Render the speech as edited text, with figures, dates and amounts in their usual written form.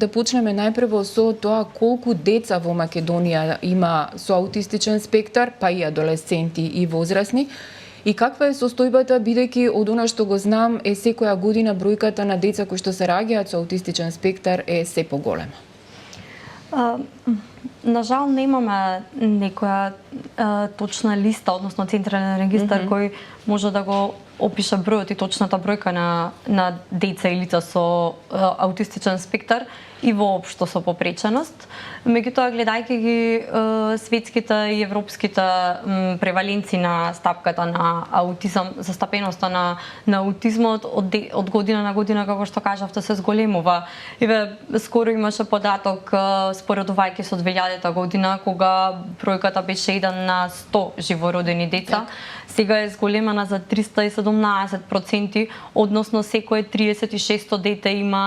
Да почнеме најпрво со тоа колку деца во Македонија има со аутистичен спектар, па и адолесценти и возрасни, и каква е состојбата, бидејќи од она што го знам е секоја година бројката на деца кои што се раѓаат со аутистичен спектар е се поголема? На жал немаме некоја точна листа, односно централен регистар кој може да го опише бројот и точната бројка на деца и лица со аутистичен спектар и воопшто со попреченост. Меѓутоа, гледајќи ги светските и европските преваленци на стапката на аутизам, застапеноста на аутизмот од година на година, како што кажавте, се зголемува. Еве, скоро имаше податок споредувајќи со 2000 година, кога бројката беше 1 на 100 живородени деца. Сега е зголемена за 317%, односно секое 36-то дете има